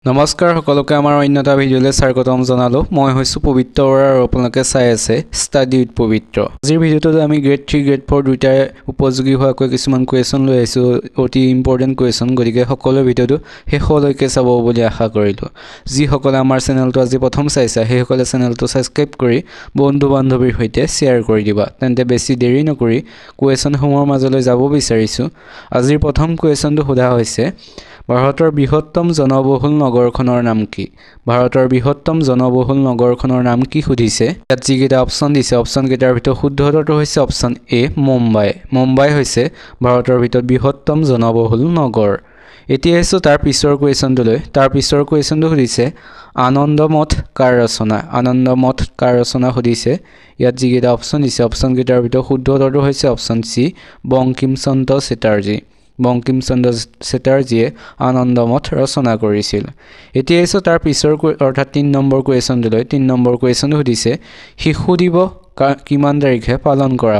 নমস্কাৰ সকলোকে আমাৰ অন্যটা ভিডিঅ'লৈ স্বাগতম জনালো মই হৈছো পবিত্ৰ আৰু আপোনালোকে চাই আছে ষ্টাডি উইথ পবিত্ৰ আজিৰ ভিডিঅ'টোত আমি গ্ৰেড 3 গ্ৰেড 4 দুটাৰ উপযোগী হোৱাকৈ কিছুমান কোৱেশ্যন লৈ আহিছো অতি ইম্পৰ্টেন্ট কোৱেশ্যন গতিকে সকলো ভিডিঅ'টো শেষলৈকে চাব বুলি আশা কৰিলো যি সকলে আমাৰ চেনেলটো আজি প্ৰথম চাইছে সেই সকলে চেনেলটো সাবস্ক্ৰাইব কৰি বন্ধু বান্ধৱীৰ সৈতে শেয়াৰ কৰি দিবা তেন্তে বেছি দেৰি নকৰি কোৱেশ্যনসমূহৰ মাজলৈ যাব বিচাৰিছো আজিৰ প্ৰথম কোৱেশ্যনটো সোধা হৈছে ভাৰতৰ বৃহত্তম জনবহুল নগৰখনৰ নাম কি ভাৰতৰ বৃহত্তম জনবহুল নগৰখনৰ নাম কি সুধিছে ইয়াত যিকেইটা অপচন দিছে অপচন কেইটাৰ ভিতৰত শুদ্ধ উত্তৰটো হৈছে অপচন এ মুম্বাই হৈছে ভাৰতৰ ভিতৰত বৃহত্তম জনবহুল নগৰ এতিয়া আছে তাৰ পিছৰ কোৱেশ্যনটো সুধিছে আনন্দমঠ কাৰ ৰচনা সুধিছে ইয়াত যিকেইটা অপচন দিছে অপচন কেইটাৰ ভিতৰত শুদ্ধ উত্তৰটো হৈছে অপচন সি বংকিম চন্দ্ৰ চেটাৰ্জীয়ে আনন্দমঠ ৰচনা কৰিছিল এতিয়া আছে তাৰ পিছৰ অৰ্থাৎ 3 নম্বৰ কুৱেশ্যনটো সুধিছে শিশু দিৱস কিমান তাৰিখে পালন কৰা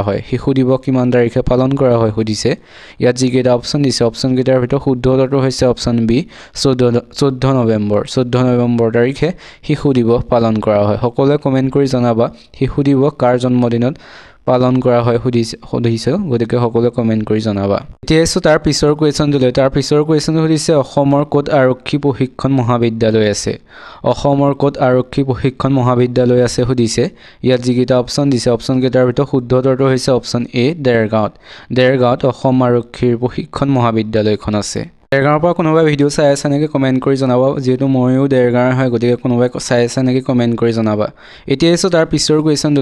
হয় সুধিছে ইয়াত যিকেইটা অপচন দিছে অপচন কেইটাৰ ভিতৰত শুদ্ধ উত্তৰটো হৈছে অপচন বি 14 নৱেম্বৰ তাৰিখে শিশু দিৱস পালন কৰা হয় সকলোৱে কমেন্ট কৰি জনাবা শিশু দিৱস কাৰ জন্মদিনত পালন কৰা হয় সুধিছে গতিকে সকলোৱে কমেন্ট কৰি জনাবা এতিয়া আছে তাৰ পিছৰ কুৱেশ্যনটো সুধিছে অসমৰ ক'ত আৰক্ষী প্ৰশিক্ষণ মহাবিদ্যালয় আছে সুধিছে ইয়াত যিকেইটা অপচন দিছে অপচন কেইটাৰ ভিতৰত শুদ্ধ উত্তৰটো হৈছে অপচন এ দেৰগাঁৱত অসম আৰক্ষীৰ প্ৰশিক্ষণ মহাবিদ্যালয়খন আছে দেৰগাঁৱৰ পৰা কোনোবাই ভিডিঅ' চাই আছে নেকি কমেন্ট কৰি জনাবা যেহেতু ময়ো দেৰগাঁৱৰ হয় গতিকে কোনোবাই চাই আছে নেকি কমেন্ট কৰি জনাবা এতিয়া আছে তাৰ পিছৰ কুৱেশ্যনটো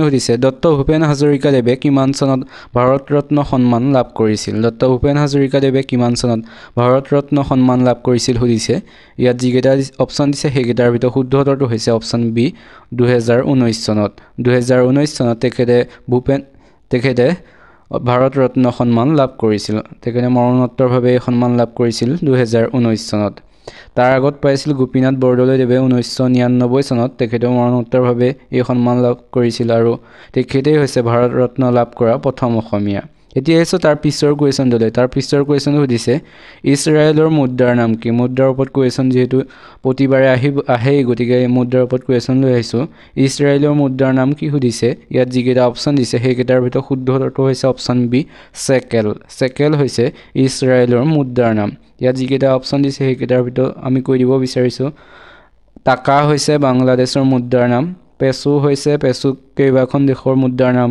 সুধিছে ডক্টৰ ভূপেন হাজৰিকাদেৱে কিমান চনত ভাৰত ৰত্ন সন্মান লাভ কৰিছিল সুধিছে ইয়াত যিকেইটা অপচন দিছে সেইকেইটাৰ ভিতৰত শুদ্ধ উত্তৰটো হৈছে অপচন বি 2019 চনত তেখেতে ভাৰত ৰত্ন সন্মান লাভ কৰিছিল তেখেতে মৰণোত্তৰভাৱে এই সন্মান লাভ কৰিছিল 2019 চনত তাৰ আগত পাইছিল গোপীনাথ বৰদলৈদেৱে 1999 চনত তেখেতে মৰণোত্তৰভাৱে এই সন্মান লাভ কৰিছিল আৰু তেখেতেই হৈছে ভাৰত ৰত্ন লাভ কৰা প্ৰথম অসমীয়া এতিয়া আছে তাৰ পিছৰ কুৱেশ্যনটো সুধিছে ইজৰাইলৰ মুদ্ৰাৰ নাম কি মুদ্ৰাৰ ওপৰত কুৱেশ্যন যেহেতু প্ৰতিবাৰে আহে গতিকে মুদ্ৰাৰ ওপৰত কুৱেশ্যন লৈ আহিছো ইজৰাইলৰ মুদ্ৰাৰ নাম কি সুধিছে ইয়াত যিকেইটা অপচন দিছে সেইকেইটাৰ ভিতৰত শুদ্ধ উত্তৰটো হৈছে অপচন বি চেকেল হৈছে ইজৰাইলৰ মুদ্ৰাৰ নাম ইয়াত যিকেইটা অপচন দিছে সেইকেইটাৰ ভিতৰত আমি কৈ দিব বিচাৰিছো টাকা হৈছে বাংলাদেশৰ মুদ্ৰাৰ নাম পেছো কেইবাখন দেশৰ মুদ্ৰাৰ নাম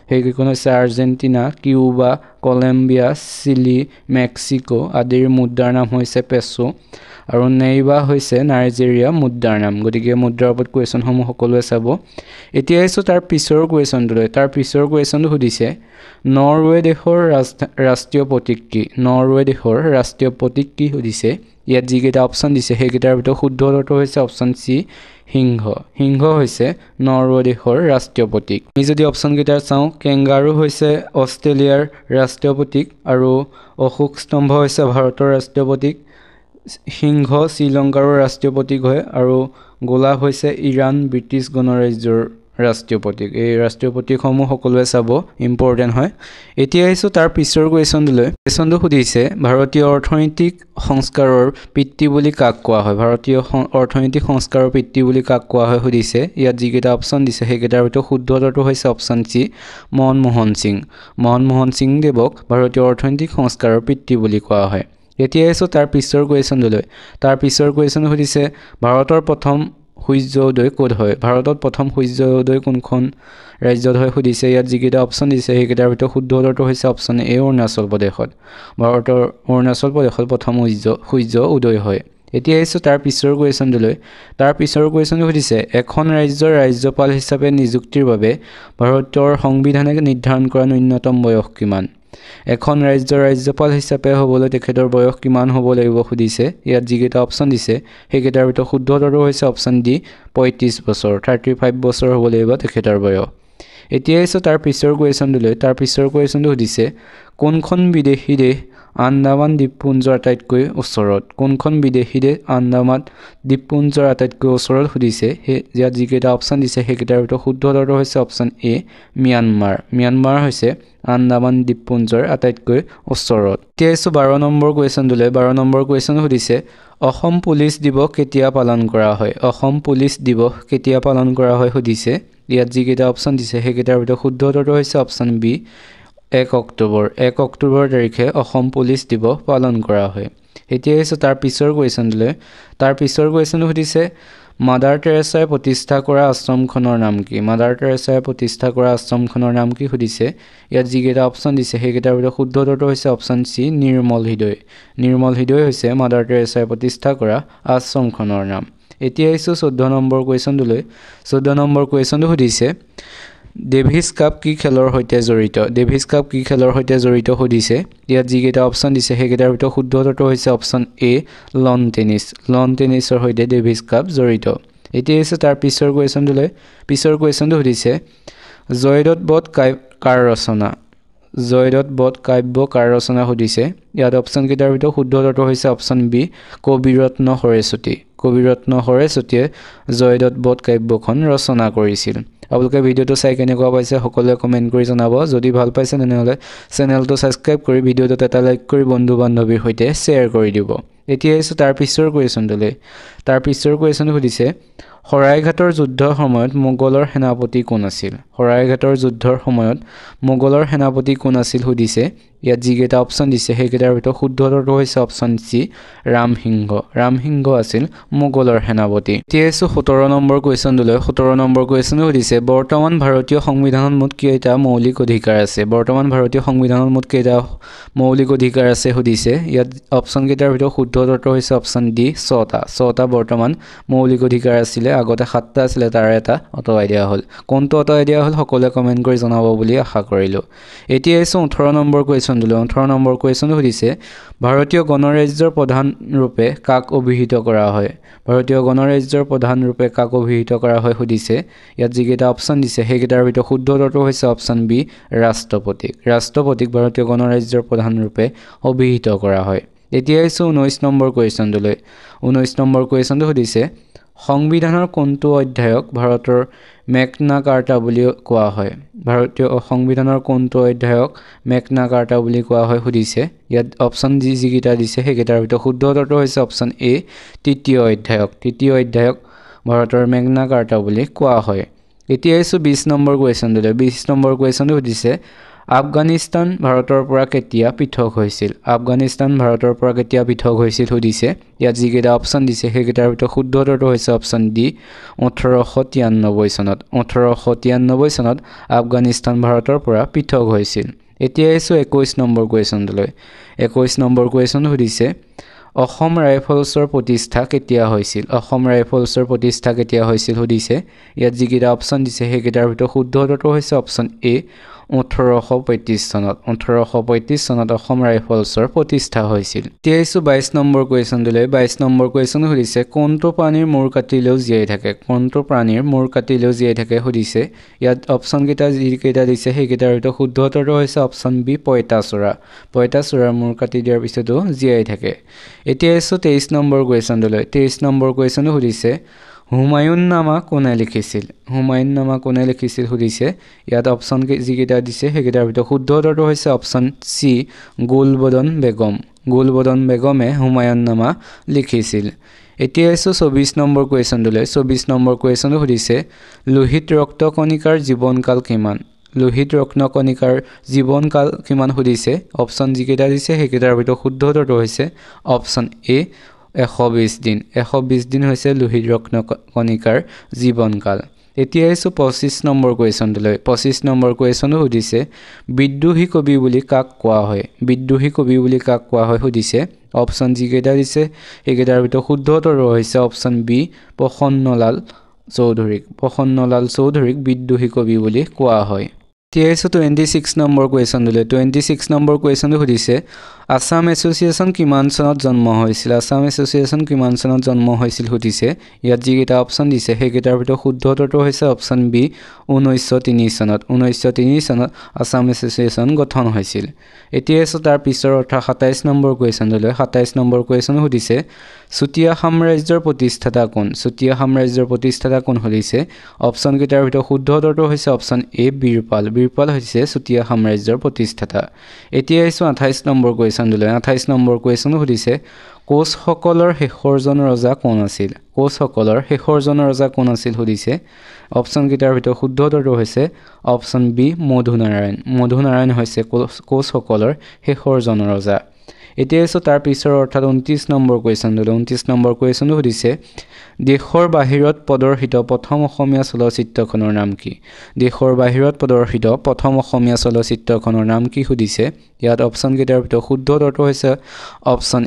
সেইকেইখন হৈছে Argentina Cuba Colombia Chile Mexico আদিৰ মুদ্ৰাৰ নাম হৈছে পেছো আৰু নেইবা হৈছে নাইজেৰিয়া মুদ্ৰাৰ নাম গতিকে মুদ্ৰাৰ ওপৰত কুৱেশ্যনসমূহ সকলোৱে চাব এতিয়া আছে তাৰ পিছৰ কুৱেশ্যনটো সুধিছে নৰৱে দেশৰ ৰাষ্ট্ৰীয় প্ৰতীক কি সুধিছে ইয়াত যিকেইটা অপচন দিছে সেইকেইটাৰ ভিতৰত শুদ্ধ উত্তৰটো হৈছে অপচন সি সিংহ হৈছে নৰৱে দেশৰ ৰাষ্ট্ৰীয় প্ৰতীক আমি যদি অপচন কেইটা চাওঁ কেংগাৰু হৈছে অষ্ট্ৰেলিয়াৰ ৰাষ্ট্ৰীয় প্ৰতীক আৰু অশোক স্তম্ভ হৈছে ভাৰতৰ ৰাষ্ট্ৰীয় প্ৰতীক সিংহ শ্ৰীলংকাৰ ৰাষ্ট্ৰীয় প্ৰতীক হয় আৰু গোলাপ হৈছে ইৰাণ ব্ৰিটিছ গণৰাজ্যৰ ৰাষ্ট্ৰীয় প্ৰতীক এই ৰাষ্ট্ৰীয় প্ৰতীকসমূহ সকলোৱে চাব ইম্পৰ্টেন্ট হয় এতিয়া আহিছো তাৰ পিছৰ কুৱেশ্যনটো সুধিছে ভাৰতীয় অৰ্থনৈতিক সংস্কাৰৰ পিতৃ বুলি কাক কোৱা হয় সুধিছে ইয়াত যিকেইটা অপচন দিছে সেইকেইটাৰ ভিতৰত শুদ্ধ উত্তৰটো হৈছে অপচন সি মনমোহন সিং দেৱক ভাৰতীয় অৰ্থনৈতিক সংস্কাৰৰ পিতৃ বুলি কোৱা হয় এতিয়া আহিছো তাৰ পিছৰ কুৱেশ্যনটো সুধিছে ভাৰতৰ প্ৰথম সূৰ্য উদয় ক'ত হয় কোনখন ৰাজ্যত হয় সুধিছে ইয়াত যিকেইটা অপচন দিছে সেইকেইটাৰ ভিতৰত শুদ্ধ উত্তৰটো হৈছে অপচন এ অৰুণাচল প্ৰদেশত ভাৰতৰ অৰুণাচল প্ৰদেশত প্ৰথম সূৰ্য উদয় হয় এতিয়া আহিছো তাৰ পিছৰ কুৱেশ্যনটো সুধিছে এখন ৰাজ্যৰ ৰাজ্যপাল হিচাপে নিযুক্তিৰ বাবে ভাৰতৰ সংবিধানে নিৰ্ধাৰণ কৰা ন্যূনতম বয়স কিমান এখন ৰাজ্যৰ ৰাজ্যপাল হিচাপে হ'বলৈ তেখেতৰ বয়স কিমান হ'ব লাগিব সুধিছে ইয়াত যিকেইটা অপচন দিছে সেইকেইটাৰ ভিতৰত শুদ্ধ উত্তৰটো হৈছে অপচন ডি 35 বছৰ 35 বছৰ হ'ব লাগিব তেখেতৰ বয়স এতিয়া আছে তাৰ পিছৰ কুৱেশ্যনটো সুধিছে কোনখন বিদেশী দেশ আন্দামান দ্বীপপুঞ্জৰ আটাইতকৈ ওচৰত? কোনখন বিদেশী দেশ আন্দামান দ্বীপপুঞ্জৰ আটাইতকৈ ওচৰত সুধিছে। ইয়াত যিকেইটা অপশ্যন দিছে সেইকেইটাৰ ভিতৰত শুদ্ধ উত্তৰটো হৈছে অপশ্যন এ ম্যানমাৰ। ম্যানমাৰ হৈছে আন্দামান দ্বীপপুঞ্জৰ আটাইতকৈ ওচৰত। এতিয়া আহিছোঁ 12 নম্বৰ কুৱেশ্যনটোলৈ। 12 নম্বৰ কুৱেশ্যন সুধিছে অসম পুলিচ দিৱস কেতিয়া পালন কৰা হয়? অসম পুলিচ দিৱস কেতিয়া পালন কৰা হয় সুধিছে। ইয়াত যিকেইটা অপশ্যন দিছে সেইকেইটাৰ ভিতৰত শুদ্ধ উত্তৰটো হৈছে অপশ্যন বি 1 অক্টোবৰ। 1 অক্টোবৰ তাৰিখে অসম পুলিচ দিৱস পালন কৰা হয়। এতিয়া আহিছোঁ তাৰ পিছৰ কুৱেশ্যনটোলৈ। তাৰ পিছৰ কুৱেশ্যনটো সুধিছে মাদাৰ টেৰেছাই প্ৰতিষ্ঠা কৰা আশ্ৰমখনৰ নাম কি? মাদাৰ টেৰেছাই প্ৰতিষ্ঠা কৰা আশ্ৰমখনৰ নাম কি সুধিছে। ইয়াত যিকেইটা অপশ্যন দিছে সেইকেইটাৰ ভিতৰত শুদ্ধ উত্তৰটো হৈছে অপশ্যন চি নিৰ্মল হৃদয়। নিৰ্মল হৃদয় হৈছে মাদাৰ টেৰেছাই প্ৰতিষ্ঠা কৰা আশ্ৰমখনৰ নাম। এতিয়া আহিছোঁ 14 নম্বৰ কুৱেশ্যনটোলৈ। 14 নম্বৰ কুৱেশ্যনটো সুধিছে ডেভিছ কাপ কি খেলৰ সৈতে জড়িত? ডেভিছ কাপ কি খেলৰ সৈতে জড়িত সুধিছে। ইয়াত যিকেইটা অপশ্যন দিছে সেইকেইটাৰ ভিতৰত শুদ্ধ উত্তৰটো হৈছে option A lawn tennis. Lawn টেনিছৰ সৈতে ডেভিছ কাপ জড়িত। এতিয়া আহিছোঁ তাৰ পিছৰ কুৱেশ্যনটোলৈ। পিছৰ কুৱেশ্যনটো সুধিছে জয়দত্ত বধ কাৰ ৰচনা? জয়দত্ত বধ কাব্য কাৰ ৰচনা সুধিছে। ইয়াত অপশ্যনকেইটাৰ ভিতৰত শুদ্ধ উত্তৰটো হৈছে অপশ্যন বি কবিৰত্ন সৰস্বতী। কবিৰত্ন সৰস্বতীয়ে জয়দত্ত বধ কাব্যখন ৰচনা কৰিছিল। আপোনালোকে ভিডিঅ'টো চাই কেনেকুৱা পাইছে সকলোৱে কমেণ্ট কৰি জনাব। যদি ভাল পাইছে তেনেহ'লে চেনেলটো ছাবস্ক্ৰাইব কৰি ভিডিঅ'টোত এটা লাইক কৰি বন্ধু বান্ধৱীৰ সৈতে শ্বেয়াৰ কৰি দিব। এতিয়া আহিছোঁ তাৰ পিছৰ কুৱেশ্যনটোলৈ। তাৰ পিছৰ কুৱেশ্যনটো সুধিছে শৰাইঘাটৰ যুদ্ধৰ সময়ত মোগলৰ সেনাপতি কোন আছিল? শৰাইঘাটৰ যুদ্ধৰ সময়ত মোগলৰ সেনাপতি কোন আছিল সুধিছে। ইয়াত যিকেইটা অপশ্যন দিছে সেইকেইটাৰ ভিতৰত শুদ্ধ উত্তৰটো হৈছে অপশ্যন চি ৰামসিংহ। ৰামসিংহ আছিল মোগলৰ সেনাপতি। এতিয়া আহিছোঁ 17 নম্বৰ কুৱেশ্যনটোলৈ। 17 নম্বৰ কুৱেশ্যনটো সুধিছে বৰ্তমান ভাৰতীয় সংবিধানত মুঠ কেইটা মৌলিক অধিকাৰ আছে? বৰ্তমান ভাৰতীয় সংবিধানত মুঠ কেইটা মৌলিক অধিকাৰ আছে সুধিছে। ইয়াত অপশ্যনকেইটাৰ ভিতৰত শুদ্ধ উত্তৰটো হৈছে অপশ্যন ডি 6টা। 6টা বৰ্তমান মৌলিক অধিকাৰ আছিলে। আগতে 7টা আছিলে, তাৰ এটা আঁতৰাই দিয়া হ'ল। কোনটো আঁতৰাই দিয়া হ'ল সকলোৱে কমেণ্ট কৰি জনাব বুলি আশা কৰিলোঁ। এতিয়া আহিছোঁ 18 নম্বৰ কুৱেশ্যনটোলৈ। 18 নম্বৰ কুৱেশ্যনটো সুধিছে ভাৰতীয় গণৰাজ্যৰ প্ৰধান ৰূপে কাক অভিহিত কৰা হয়? ভাৰতীয় গণৰাজ্যৰ প্ৰধান ৰূপে কাক অভিহিত কৰা হয় সুধিছে। ইয়াত যিকেইটা অপশ্যন দিছে সেইকেইটাৰ ভিতৰত শুদ্ধ উত্তৰটো হৈছে অপশ্যন বি ৰাষ্ট্ৰপতিক। ৰাষ্ট্ৰপতিক ভাৰতীয় গণৰাজ্যৰ প্ৰধান ৰূপে অভিহিত কৰা হয়। এতিয়া আহিছোঁ 19 নম্বৰ কুৱেশ্যনটোলৈ। 19 নম্বৰ কুৱেশ্যনটো সুধিছে সংবিধানৰ কোনটো অধ্যায়ক ভাৰতৰ মেগনা কাৰ্টা বুলি কোৱা হয়? ভাৰতীয় সংবিধানৰ কোনটো অধ্যায়ক মেগনা কাৰ্টা বুলি কোৱা হয় সুধিছে। ইয়াত অপশ্যন যিকেইটা দিছে সেইকেইটাৰ ভিতৰত শুদ্ধ উত্তৰটো হৈছে অপশ্যন এ তৃতীয় অধ্যায়ক। তৃতীয় অধ্যায়ক ভাৰতৰ মেগনা কাৰ্টা বুলি কোৱা হয়। এতিয়া আহিছোঁ 20 নম্বৰ কুৱেশ্যনটোলৈ। 20 নম্বৰ কুৱেশ্যনটো সুধিছে আফগানিস্তান ভাৰতৰ পৰা কেতিয়া পৃথক হৈছিল? আফগানিস্তান ভাৰতৰ পৰা কেতিয়া পৃথক হৈছিল সুধিছে। ইয়াত যিকেইটা অপশ্যন দিছে সেইকেইটাৰ ভিতৰত শুদ্ধ উত্তৰটো হৈছে অপশ্যন ডি 1893 চনত। 1893 চনত আফগানিস্তান ভাৰতৰ পৰা পৃথক হৈছিল। এতিয়া আহিছোঁ 21 নম্বৰ কুৱেশ্যনটোলৈ। 21 নম্বৰ কুৱেশ্যন সুধিছে অসম ৰাইফলছৰ প্ৰতিষ্ঠা কেতিয়া হৈছিল? অসম ৰাইফলছৰ প্ৰতিষ্ঠা কেতিয়া হৈছিল সুধিছে। ইয়াত যিকেইটা অপশ্যন দিছে সেইকেইটাৰ ভিতৰত শুদ্ধ উত্তৰটো হৈছে অপশ্যন এ 1835 চনত। 1835 চনত অসম ৰাইফলছৰ প্ৰতিষ্ঠা হৈছিল। এতিয়া আহিছোঁ 22 নম্বৰ কুৱেশ্যনটোলৈ। 22 নম্বৰ কুৱেশ্যন সুধিছে কোনটো প্ৰাণীৰ মূৰ কাটিলেও জীয়াই থাকে? কোনটো প্ৰাণীৰ মূৰ কাটিলেও জীয়াই থাকে সুধিছে। ইয়াত অপশ্যনকেইটা যিকেইটা দিছে সেইকেইটাৰ ভিতৰত শুদ্ধ উত্তৰটো হৈছে অপশ্যন বি পঁইতাচোৰা। পঁইতাচোৰাৰ মূৰ কাটি দিয়াৰ পিছতো জীয়াই থাকে। এতিয়া আহিছোঁ 23 নম্বৰ কুৱেশ্যনটোলৈ। 23 নম্বৰ কুৱেশ্যনটো সুধিছে হুমায়ুন নামা কোনে লিখিছিল? হুমায়ুন নামা কোনে লিখিছিল সুধিছে। ইয়াত অপশ্যন যিকেইটা দিছে সেইকেইটাৰ ভিতৰত শুদ্ধ উত্তৰটো হৈছে অপশ্যন চি গুলবদন বেগম। গুলবদন বেগমে হুমায়ুন নামা লিখিছিল। এতিয়া আহিছোঁ 24 নম্বৰ কুৱেশ্যনটোলৈ। 24 নম্বৰ কুৱেশ্যনটো সুধিছে লোহিত ৰক্তকণিকাৰ জীৱনকাল কিমান? লোহিত ৰত্নকণিকাৰ জীৱনকাল কিমান সুধিছে। অপশ্যন যিকেইটা দিছে সেইকেইটাৰ ভিতৰত শুদ্ধ উত্তৰটো হৈছে অপশ্যন এ 120 দিন। 120 দিন হৈছে লোহিত ৰত্নকণিকাৰ জীৱনকাল। এতিয়া আহিছোঁ 25 নম্বৰ কুৱেশ্যনটোলৈ। 25 নম্বৰ কুৱেশ্যনো সুধিছে বিদ্ৰোহী কবি বুলি কাক কোৱা হয়? বিদ্ৰোহী কবি বুলি কাক কোৱা হয় সুধিছে। অপশ্যন যিকেইটা দিছে সেইকেইটাৰ ভিতৰত শুদ্ধ উত্তৰটো হৈছে অপশ্যন বি প্ৰসন্নলাল চৌধুৰীক। প্ৰসন্নলাল চৌধুৰীক বিদ্ৰোহী কবি বুলি কোৱা হয়। এতিয়া 26 নম্বৰ কুৱেশ্যন দিলে 26 নম্বৰ কুৱেশ্যনটো সুধিছে আসাম এছ'চিয়েশ্যন কিমান চনত জন্ম হৈছিল আসাম এছ'চিয়েশ্যন কিমান চনত জন্ম হৈছিল সুধিছে ইয়াত যিকেইটা অপশ্যন দিছে সেইকেইটাৰ ভিতৰত শুদ্ধ উত্তৰটো হৈছে অপশ্যন বি 1903 চনত 1903 চনত আসাম এছ'চিয়েশ্যন গঠন হৈছিল এতিয়া তাৰ পিছৰ অৰ্থাৎ 27 নম্বৰ কুৱেশ্যন দিলে 27 নম্বৰ কুৱেশ্যন সুধিছে চুতীয়া সাম্ৰাজ্যৰ প্ৰতিষ্ঠাতা কোন চুতীয়া সাম্ৰাজ্যৰ প্ৰতিষ্ঠাতা কোন সুধিছে অপশ্যন কেইটাৰ ভিতৰত শুদ্ধ উত্তৰটো হৈছে অপশ্যন এ বীৰপাল বীৰপাল হৈছে চুতীয়া সাম্ৰাজ্যৰ প্ৰতিষ্ঠাতা এতিয়া 28 নম্বৰ কুৱেশ্যন দিলে 28 নম্বৰ কুৱেশ্যন সুধিছে কোচসকলৰ শেষৰজন ৰজা কোন আছিল কোচসকলৰ শেষৰজন ৰজা কোন আছিল সুধিছে অপশ্যন কেইটাৰ ভিতৰত শুদ্ধ উত্তৰটো হৈছে অপশ্যন বি মধুনাৰায়ণ হৈছে কোচসকলৰ শেষৰজন ৰজা এতিয়া তাৰ পিছৰ অৰ্থাৎ 29 নম্বৰ কুৱেশ্যন দিলে 29 নম্বৰ কুৱেশ্যনটো সুধিছে দেশৰ বাহিৰত প্ৰদৰ্শিত প্ৰথম অসমীয়া চলচ্চিত্ৰখনৰ নাম কি দেশৰ বাহিৰত প্ৰদৰ্শিত প্ৰথম অসমীয়া চলচ্চিত্ৰখনৰ নাম কি সুধিছে ইয়াত অপশ্যন কেইটাৰ ভিতৰত শুদ্ধ উত্তৰটো হৈছে অপশ্যন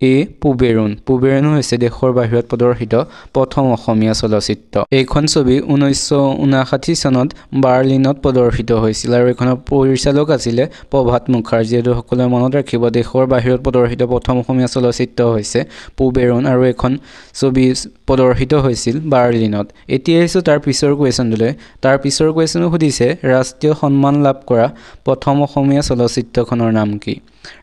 এ পুবেৰুণ হৈছে দেশৰ বাহিৰত প্ৰদৰ্শিত প্ৰথম অসমীয়া চলচ্চিত্ৰ এইখন ছবি 1959 চনত বাৰ্লিনত প্ৰদৰ্শিত হৈছিল আৰু এইখনৰ পৰিচালক আছিল প্ৰভাত মুখাৰ্জী সকলোৱে মনত ৰাখিব দেশৰ বাহিৰত প্ৰদৰ্শিত প্ৰথম অসমীয়া চলচ্চিত্ৰ হৈছে পুবেৰুণ আৰু এখন ছবি প্ৰদৰ্শিত হৈছিল বাৰ্লিনত এতিয়া তাৰ পিছৰ কুৱেশ্যনটোলৈ তাৰ পিছৰ কুৱেশ্যনো সুধিছে ৰাষ্ট্ৰীয় সন্মান লাভ কৰা প্ৰথম অসমীয়া চলচ্চিত্ৰখনৰ নাম কি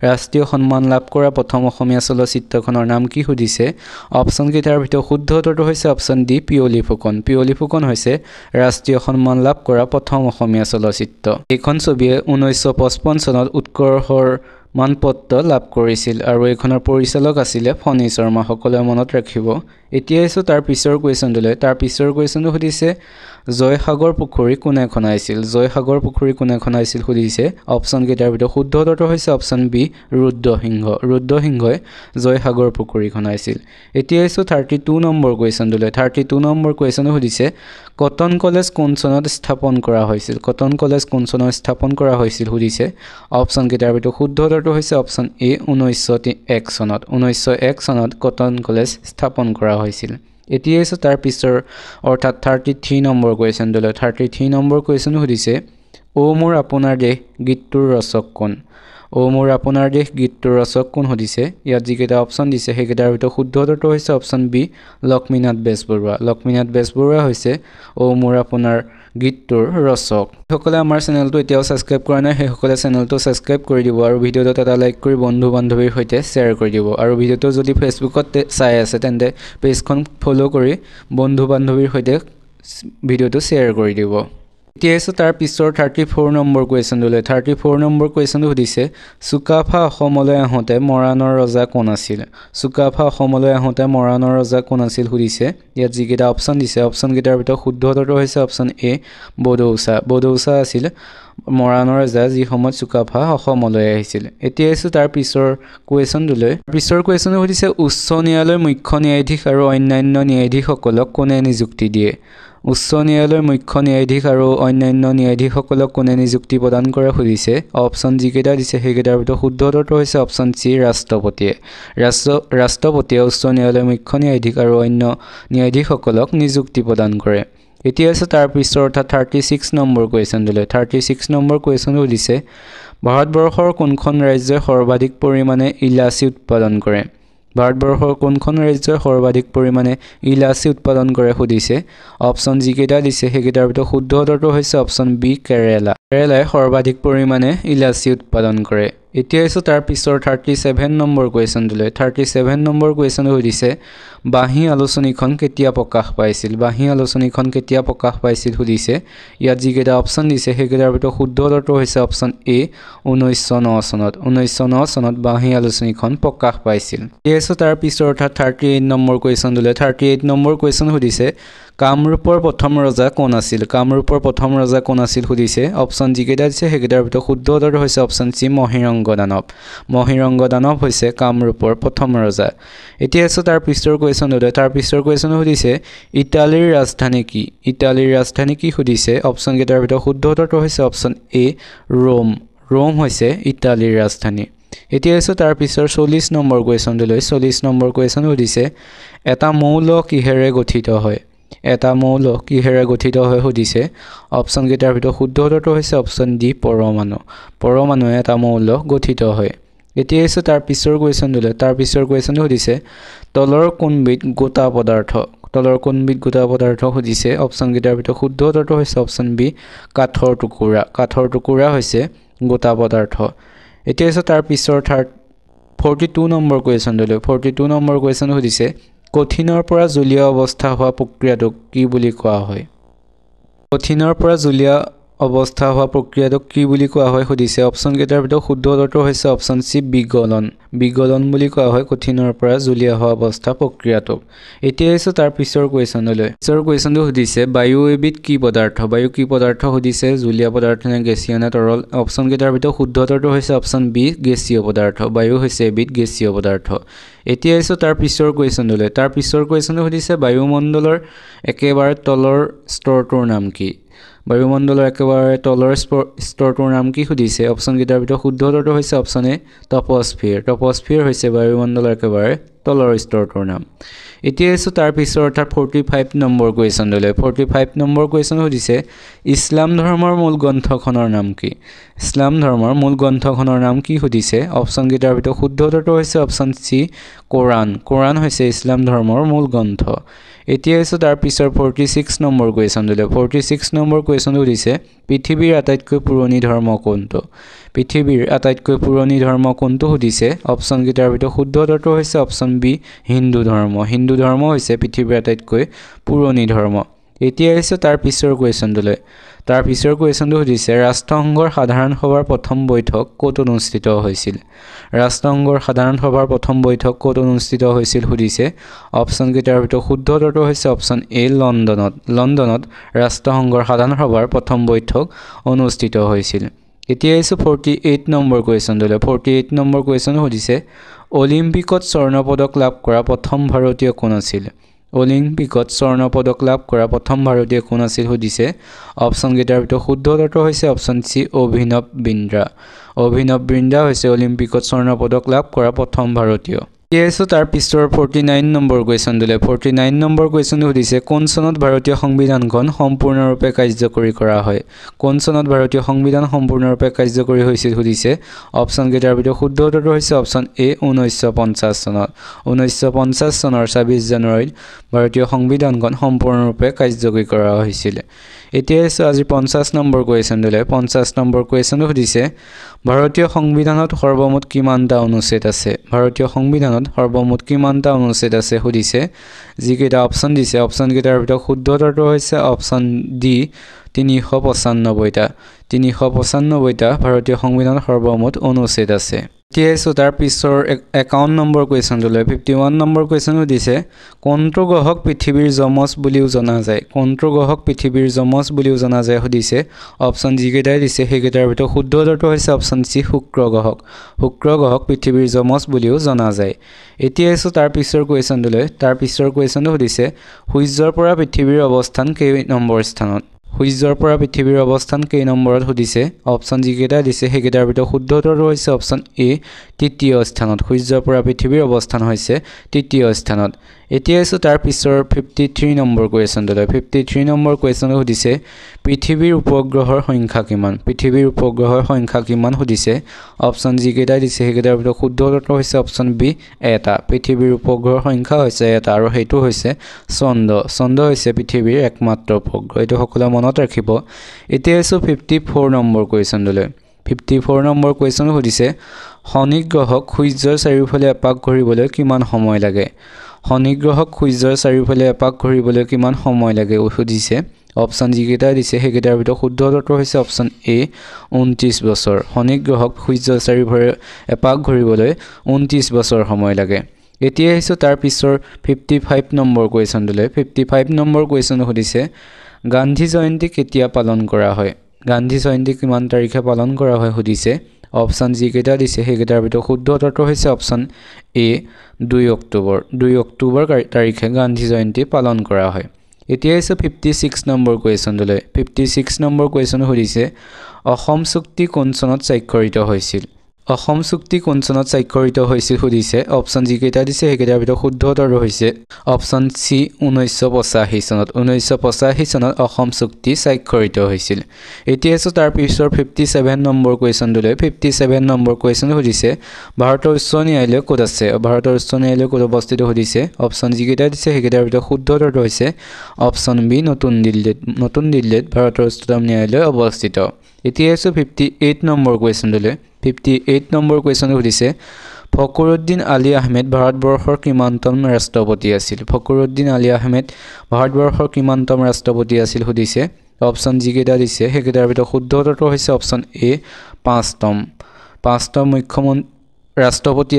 ৰাষ্ট্ৰীয় সন্মান লাভ কৰা প্ৰথম অসমীয়া চলচ্চিত্ৰখনৰ নাম কি সুধিছে অপশ্যন কেইটাৰ ভিতৰত শুদ্ধ উত্তৰটো হৈছে অপশ্যন ডি পিয়লি ফুকন হৈছে ৰাষ্ট্ৰীয় সন্মান লাভ কৰা প্ৰথম অসমীয়া চলচ্চিত্ৰ এইখন ছবিয়ে 1955 চনত উৎকৰ্ষৰ মানপত্ৰ লাভ কৰিছিল আৰু এইখনৰ পৰিচালক আছিল ফণী শৰ্মা সকলোৱে মনত ৰাখিব এতিয়া তাৰ পিছৰ কুৱেশ্যনটোলৈ তাৰ পিছৰ কুৱেশ্যনটো সুধিছে জয়সাগৰ পুখুৰী কোনে খনাইছিল সুধিছে অপশ্যন কেইটাৰ ভিতৰত শুদ্ধ উত্তৰটো হৈছে অপশ্যন বি ৰুদ্ৰসিংহই জয়সাগৰ পুখুৰী খনাইছিল এতিয়া 32 নম্বৰ কুৱেশ্যনটোলৈ 32 নম্বৰ কুৱেশ্যনটো সুধিছে কটন কলেজ কোন চনত স্থাপন কৰা হৈছিল সুধিছে অপশ্যন কেইটাৰ ভিতৰত শুদ্ধ উত্তৰটো হৈছে অপশ্যন এ 1901 চনত কটন কলেজ স্থাপন কৰা হৈছিল এতিয়া তাৰ পিছৰ অৰ্থাৎ 33 নম্বৰ কুৱেশ্যনটোলৈ 33 নম্বৰ কুৱেশ্যন সুধিছে ও মোৰ আপোনাৰ দেশ গীতটোৰ ৰচক কোন সুধিছে ইয়াত যিকেইটা অপশ্যন দিছে সেইকেইটাৰ ভিতৰত শুদ্ধ উত্তৰটো হৈছে অপশ্যন বি লক্ষ্মীনাথ বেজবৰুৱা হৈছে ও মোৰ আপোনাৰ গীতটোৰ ৰচক সকলে আমাৰ চেনেলটো এতিয়াও সাবস্ক্ৰাইব কৰা নাই সেইসকলে চেনেলটো সাবস্ক্ৰাইব কৰি দিব আৰু ভিডিঅ'টো এটা লাইক কৰি বন্ধু বান্ধৱীৰ সৈতে শ্বেয়াৰ কৰি দিব আৰু ভিডিঅ'টো যদি ফেচবুকত চাই আছে তেন্তে পেজখন ফলো কৰি বন্ধু বান্ধৱীৰ সৈতে ভিডিঅ'টো শ্বেয়াৰ কৰি দিব এতিয়া তাৰ পিছৰ 34 নম্বৰ কুৱেশ্যনটোলৈ 34 নম্বৰ কুৱেশ্যনটো সুধিছে চুকাফা অসমলৈ আহোঁতে মৰাণৰ ৰজা কোন আছিল সুধিছে ইয়াত যিকেইটা অপশ্যন দিছে অপশ্যন কেইটাৰ ভিতৰত শুদ্ধ উত্তৰটো হৈছে অপশ্যন এ বডৌচা আছিল মৰাণৰ ৰজা যি সময়ত চুকাফা অসমলৈ আহিছিল এতিয়া তাৰ পিছৰ কুৱেশ্যনটোলৈ পিছৰ কুৱেশ্যনটো সুধিছে উচ্চ ন্যায়ালয়ৰ মুখ্য ন্যায়াধীশ আৰু অন্যান্য ন্যায়াধীশসকলক কোনে নিযুক্তি দিয়ে উচ্চ ন্যায়ালয়ৰ মুখ্য ন্যায়াধীশ আৰু অন্যান্য ন্যায়াধীশসকলক কোনে নিযুক্তি প্ৰদান কৰে সুধিছে অপশ্যন যিকেইটা দিছে সেইকেইটাৰ ভিতৰত শুদ্ধ উত্তৰটো হৈছে অপশ্যন চি ৰাষ্ট্ৰপতিয়ে উচ্চ ন্যায়ালয়ৰ মুখ্য ন্যায়াধীশ আৰু অন্য ন্যায়াধীশসকলক নিযুক্তি প্ৰদান কৰে এতিয়া তাৰ পিছৰ অৰ্থাৎ 36 নম্বৰ কুৱেশ্যনটোলৈ 36 নম্বৰ কুৱেশ্যনটো সুধিছে ভাৰতবৰ্ষৰ কোনখন ৰাজ্যই সৰ্বাধিক পৰিমাণে ইলাচি উৎপাদন কৰে সুধিছে অপশ্যন যিকেইটা দিছে সেইকেইটাৰ ভিতৰত শুদ্ধ উত্তৰটো হৈছে অপশ্যন বি কেৰালাই সৰ্বাধিক পৰিমাণে ইলাচি উৎপাদন কৰে এতিয়া তাৰ পিছৰ 37 নম্বৰ কুৱেশ্যনটোলৈ 37 নম্বৰ কুৱেশ্যনটো সুধিছে বাঁহী আলোচনীখন কেতিয়া প্ৰকাশ পাইছিল সুধিছে ইয়াত যিকেইটা অপশ্যন দিছে সেইকেইটাৰ ভিতৰত শুদ্ধ উত্তৰটো হৈছে অপশ্যন এ 1909 চনত বাঁহী আলোচনীখন প্ৰকাশ পাইছিল এতিয়া তাৰ পিছৰ অৰ্থাৎ 38 নম্বৰ কুৱেশ্যনটোলৈ 38 নম্বৰ কুৱেশ্যন সুধিছে কামৰূপৰ প্ৰথম ৰজা কোন আছিল সুধিছে অপশ্যন যিকেইটা দিছে সেইকেইটাৰ ভিতৰত শুদ্ধ উত্তৰটো হৈছে অপশ্যন চি মহিৰংগ দানৱ হৈছে কামৰূপৰ প্ৰথম ৰজা এতিয়া তাৰ পিছৰ কুৱেশ্যনটো সুধিছে ইটালীৰ ৰাজধানী কি সুধিছে অপশ্যন কেইটাৰ ভিতৰত শুদ্ধ উত্তৰটো হৈছে অপশ্যন এ ৰোম হৈছে ইটালীৰ ৰাজধানী এতিয়া তাৰ পিছৰ 40 নম্বৰ কুৱেশ্যনটোলৈ 40 নম্বৰ কুৱেশ্যন সুধিছে এটা মৌল কিহেৰে গঠিত হয় এটা মৌল কিহেৰে গঠিত হয় সুধিছে অপচন কেইটাৰ ভিতৰত শুদ্ধ উত্তৰটো হৈছে অপচন ডি পৰমাণু পৰমাণুৱে এটা মৌল গঠিত হয় এতিয়া আছে তাৰ পিছৰ কোৱেশ্যনটো তাৰ পিছৰ কোৱেশ্যনটো সুধিছে তলৰ কোনবিধ গোটা পদাৰ্থ সুধিছে অপচন কেইটাৰ ভিতৰত শুদ্ধ উত্তৰটো হৈছে অপচন বি কাঠৰ টুকুৰা হৈছে গোটা পদাৰ্থ এতিয়া আছে তাৰ পিছৰ 42 নম্বৰ কুৱেশ্যন সুধিছে কঠিনৰ পৰা জলীয় অৱস্থা হোৱা প্ৰক্ৰিয়াটোক কি বুলি কোৱা হয় কঠিনৰ পৰা জলীয় অৱস্থা হোৱা প্ৰক্ৰিয়াটোক কি বুলি কোৱা হয় সুধিছে অপচন কেইটাৰ ভিতৰত শুদ্ধ উত্তৰটো হৈছে অপচন সি বিগলন বুলি কোৱা হয় কঠিনৰ পৰা জলীয় হোৱা অৱস্থা প্ৰক্ৰিয়াটোক এতিয়া আছে তাৰ পিছৰ কুৱেশ্যনটো সুধিছে বায়ু এবিধ কি পদাৰ্থ সুধিছে জলীয় পদাৰ্থ নে গেছীয় নে তৰল অপচন কেইটাৰ ভিতৰত শুদ্ধ উত্তৰটো হৈছে অপচন বি গেছীয় পদাৰ্থ বায়ু হৈছে এবিধ গেছীয় পদাৰ্থ এতিয়া আছে তাৰ পিছৰ কুৱেশ্যনটো সুধিছে বায়ুমণ্ডলৰ একেবাৰে তলৰ স্তৰটোৰ নাম কি বায়ুমণ্ডলৰ একেবাৰে তলৰ স্তৰটোৰ নাম কি সুধিছে অপচন কেইটাৰ ভিতৰত শুদ্ধ উত্তৰটো হৈছে অপচন এ টপস্ফিয়াৰ হৈছে বায়ুমণ্ডলৰ একেবাৰে তলৰ স্তৰটোৰ নাম এতিয়া আছে তাৰ পিছৰ অৰ্থাৎ 45 নম্বৰ কুৱেশ্যন সুধিছে ইছলাম ধৰ্মৰ মূল গ্ৰন্থখনৰ নাম কি সুধিছে অপচন কেইটাৰ ভিতৰত শুদ্ধ উত্তৰটো হৈছে অপচন সি কোৰাণ হৈছে ইছলাম ধৰ্মৰ মূল গ্ৰন্থ এতিয়া আছে তাৰ পিছৰ 46 নম্বৰ কুৱেশ্যনটো সুধিছে পৃথিৱীৰ আটাইতকৈ পুৰণি ধৰ্ম কোনটো সুধিছে অপচন কেইটাৰ ভিতৰত শুদ্ধ উত্তৰটো হৈছে অপচন বি হিন্দু ধৰ্ম হৈছে পৃথিৱীৰ আটাইতকৈ পুৰণি ধৰ্ম এতিয়া আছে তাৰ পিছৰ কুৱেশ্যনটো সুধিছে ৰাষ্ট্ৰসংঘৰ সাধাৰণ সভাৰ প্ৰথম বৈঠক ক'ত অনুষ্ঠিত হৈছিল সুধিছে অপচন কেইটাৰ ভিতৰত শুদ্ধ উত্তৰটো হৈছে অপচন এ লণ্ডনত ৰাষ্ট্ৰসংঘৰ সাধাৰণ সভাৰ প্ৰথম বৈঠক অনুষ্ঠিত হৈছিল এতিয়া আছে 48 নম্বৰ কুৱেশ্যন সুধিছে অলিম্পিকত স্বৰ্ণ পদক লাভ কৰা প্ৰথম ভাৰতীয় কোন আছিল সুধিছে অপচন কেইটাৰ ভিতৰত শুদ্ধ উত্তৰটো হৈছে অপচন সি অভিনৱ বিন্দ্ৰা হৈছে অলিম্পিকত স্বৰ্ণ পদক লাভ কৰা প্ৰথম ভাৰতীয় তাৰ পিছৰ 49 নম্বৰ কুৱেশ্যনটো সুধিছে কোন চনত ভাৰতীয় সংবিধানখন সম্পূৰ্ণৰূপে কাৰ্যকৰী কৰা হয় হৈছিল সুধিছে অপচন কেইটাৰ ভিতৰত শুদ্ধ উত্তৰটো হৈছে অপচন এ 1950 চনৰ 26 জানুৱাৰীত ভাৰতীয় সংবিধানখন সম্পূৰ্ণৰূপে কাৰ্যকৰী কৰা হৈছিল এতিয়া আজি 50 নম্বৰ কুৱেশ্যনটো সুধিছে ভাৰতীয় সংবিধানত সৰ্বমুঠ কিমানটা অনুচ্ছেদ আছে সুধিছে যিকেইটা অপচন দিছে অপচন কেইটাৰ ভিতৰত শুদ্ধ উত্তৰটো হৈছে অপচন ডি 395টা ভাৰতীয় সংবিধানত সৰ্বমুঠ অনুচ্ছেদ আছে এতিয়া তাৰ পিছৰ 51 নম্বৰ কুৱেশ্যনটোলৈ 51 নম্বৰ কুৱেশ্যন সুধিছে কোনটো গ্ৰহক পৃথিৱীৰ যমজ বুলিও জনা যায় সুধিছে অপচন যিকেইটাই দিছে সেইকেইটাৰ ভিতৰত শুদ্ধ উত্তৰটো হৈছে অপচন চি শুক্ৰ গ্ৰহক পৃথিৱীৰ যমজ বুলিও জনা যায় এতিয়া তাৰ পিছৰ কুৱেশ্যনটো সুধিছে সূৰ্যৰ পৰা পৃথিৱীৰ অৱস্থান কেই নম্বৰত সুধিছে অপচন যিকেইটা দিছে সেইকেইটাৰ ভিতৰত শুদ্ধ উত্তৰটো হৈছে অপচন এ তৃতীয় স্থানত সূৰ্যৰ পৰা পৃথিৱীৰ অৱস্থান হৈছে তৃতীয় স্থানত এতিয়া তাৰ পিছৰ 53 নম্বৰ কুৱেশ্যনটো সুধিছে পৃথিৱীৰ উপগ্ৰহৰ সংখ্যা কিমান সুধিছে অপচন যিকেইটা দিছে সেইকেইটাৰ ভিতৰত শুদ্ধ উত্তৰটো হৈছে অপচন বি এটা পৃথিৱীৰ উপগ্ৰহৰ সংখ্যা হৈছে এটা আৰু সেইটো হৈছে চন্দ্ৰ হৈছে পৃথিৱীৰ একমাত্ৰ উপগ্ৰহ এইটো সকলোৱে মনত ৰাখিব এতিয়া 54 নম্বৰ কুৱেশ্যন সুধিছে শনি গ্ৰহক সূৰ্যৰ চাৰিওফালে এপাক ঘূৰিবলৈ কিমান সময় লাগে সুধিছে অপচন যিকেইটা দিছে সেইকেইটাৰ ভিতৰত শুদ্ধ উত্তৰটো হৈছে অপচন এ 29 বছৰ শনি গ্ৰহক সূৰ্যৰ চাৰিওফালে এপাক ঘূৰিবলৈ 29 বছৰ সময় লাগে এতিয়া তাৰ পিছৰ 55 নম্বৰ কুৱেশ্যনটো সুধিছে গান্ধী জয়ন্তী কেতিয়া পালন কৰা হয় কিমান তাৰিখে পালন কৰা হয় সুধিছে অপচন যিকেইটা দিছে সেইকেইটাৰ ভিতৰত শুদ্ধ উত্তৰটো হৈছে অপচন এ 2 অক্টোবৰ তাৰিখে গান্ধী জয়ন্তী পালন কৰা হয় এতিয়া 56 নম্বৰ কুৱেশ্যন সুধিছে অসম চুক্তি কোন চনত স্বাক্ষৰিত হৈছিল অসম চুক্তি কোন চনত স্বাক্ষৰিত হৈছিল সুধিছে অপশ্যন যিকেইটা দিছে সেইকেইটাৰ ভিতৰত শুদ্ধ উত্তৰটো হৈছে অপশ্যন চি 1985 চনত 1985 চনত অসম চুক্তি স্বাক্ষৰিত হৈছিল এতিয়া আছে তাৰ পিছৰ 57 নম্বৰ কোৱেশ্যনটোলৈ 57 নম্বৰ কোৱেশ্যন সুধিছে ভাৰতৰ উচ্চ ন্যায়ালয় ক'ত আছে ভাৰতৰ উচ্চ ন্যায়ালয় ক'ত অৱস্থিত সুধিছে অপশ্যন যিকেইটা দিছে সেইকেইটাৰ ভিতৰত শুদ্ধ উত্তৰটো হৈছে অপশ্যন বি নতুন দিল্লীত ভাৰতৰ উচ্চতম ন্যায়ালয় অৱস্থিত এতিয়া আছে 58 নম্বৰ কোৱেশ্যনটোলৈ 58 নম্বৰ কোৱেশ্যন সুধিছে ফখৰুদ্দিন আলী আহমেদ ভাৰতবৰ্ষৰ কিমানতম ৰাষ্ট্ৰপতি আছিল ফখৰুদ্দিন আলী আহমেদ ভাৰতবৰ্ষৰ কিমানতম ৰাষ্ট্ৰপতি আছিল সুধিছে অপশ্যন যিকেইটা দিছে সেইকেইটাৰ ভিতৰত শুদ্ধ উত্তৰটো হৈছে অপশ্যন এ 5তম ৰাষ্ট্ৰপতি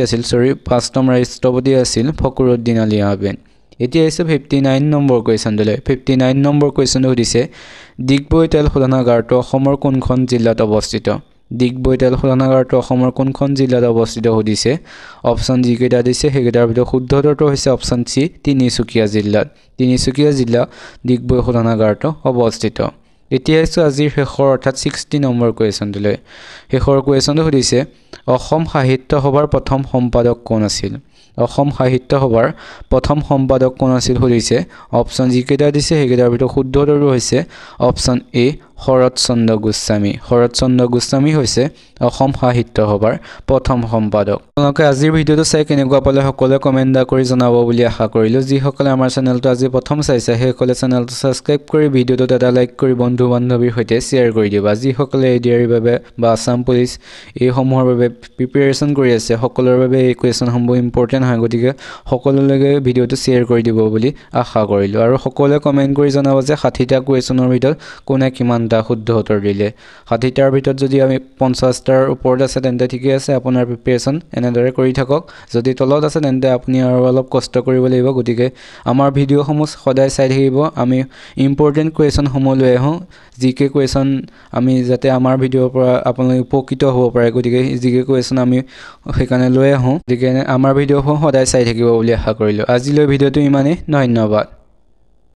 আছিল ফখৰুদ্দিন আলী আহমেদ এতিয়া আছে 59 নম্বৰ কুৱেশ্যনটোলৈ 59 নম্বৰ কুৱেশ্যনটো সুধিছে ডিগবৈ তেল শোধনাগাৰটো অসমৰ কোনখন জিলাত অৱস্থিত ডিগবৈ তেল শোধনাগাৰটো অসমৰ কোনখন জিলাত অৱস্থিত সুধিছে অপশ্যন যিকেইটা দিছে সেইকেইটাৰ ভিতৰত শুদ্ধ উত্তৰটো হৈছে অপশ্যন চি তিনিচুকীয়া জিলা ডিগবৈ শোধনাগাৰটো অৱস্থিত এতিয়া আছে আজিৰ শেষৰ অৰ্থাৎ 60 নম্বৰ কুৱেশ্যনটোলৈ শেষৰ কুৱেশ্যনটো সুধিছে অসম সাহিত্য সভাৰ প্ৰথম সম্পাদক কোন আছিল অসম সাহিত্য সভাৰ প্ৰথম সম্পাদক কোন আছিল সুধিছে অপশ্যন যিকেইটা দিছে সেইকেইটাৰ ভিতৰত শুদ্ধ উত্তৰটো হৈছে অপশ্যন এ শৰৎচন্দ্ৰ গোস্বামী হৈছে অসম সাহিত্য সভাৰ প্ৰথম সম্পাদক আপোনালোকে আজিৰ ভিডিঅ'টো চাই কেনেকুৱা পালে সকলোৱে কমেণ্ট কৰি জনাব বুলি আশা কৰিলোঁ যিসকলে আমাৰ চেনেলটো আজি প্ৰথম চাইছে সেইসকলে চেনেলটো ছাবস্ক্ৰাইব কৰি ভিডিঅ'টোত এটা লাইক কৰি বন্ধু বান্ধৱীৰ সৈতে শ্বেয়াৰ কৰি দিবা যিসকলে এডিআৰিৰ বাবে বা আসাম পুলিচ এইসমূহৰ বাবে প্ৰিপেৰেশ্যন কৰি আছে সকলোৰে বাবে এই কুৱেশ্যনসমূহ ইম্পৰ্টেণ্ট হয় গতিকে সকলোলৈকে ভিডিঅ'টো শ্বেয়াৰ কৰি দিব বুলি আশা কৰিলোঁ আৰু সকলোৱে কমেণ্ট কৰি জনাব যে 60টা কুৱেশ্যনৰ ভিতৰত কোনে কিমানটা শুদ্ধ উত্তৰ দিলে 60টাৰ ভিতৰত যদি আমি 50টাৰ ওপৰত আছে তেন্তে ঠিকে আছে আপোনাৰ প্ৰিপেৰেশ্যন এনেদৰে কৰি থাকক যদি তলত আছে তেন্তে আপুনি আৰু অলপ কষ্ট কৰিব লাগিব গতিকে আমাৰ ভিডিঅ'সমূহ সদায় চাই থাকিব আমি ইম্পৰ্টেণ্ট কুৱেশ্যনসমূহ লৈ আহোঁ জিকে কুৱেশ্যন আমি যাতে আমাৰ ভিডিঅ'ৰ পৰা আপোনালোকে উপকৃত হ'ব পাৰে গতিকে জিকে কুৱেশ্যন আমি সেইকাৰণে লৈ আহোঁ গতিকে আমাৰ ভিডিঅ'সমূহ সদায় চাই থাকিব বুলি আশা কৰিলোঁ আজিলৈ ভিডিঅ'টো ইমানেই ধন্যবাদ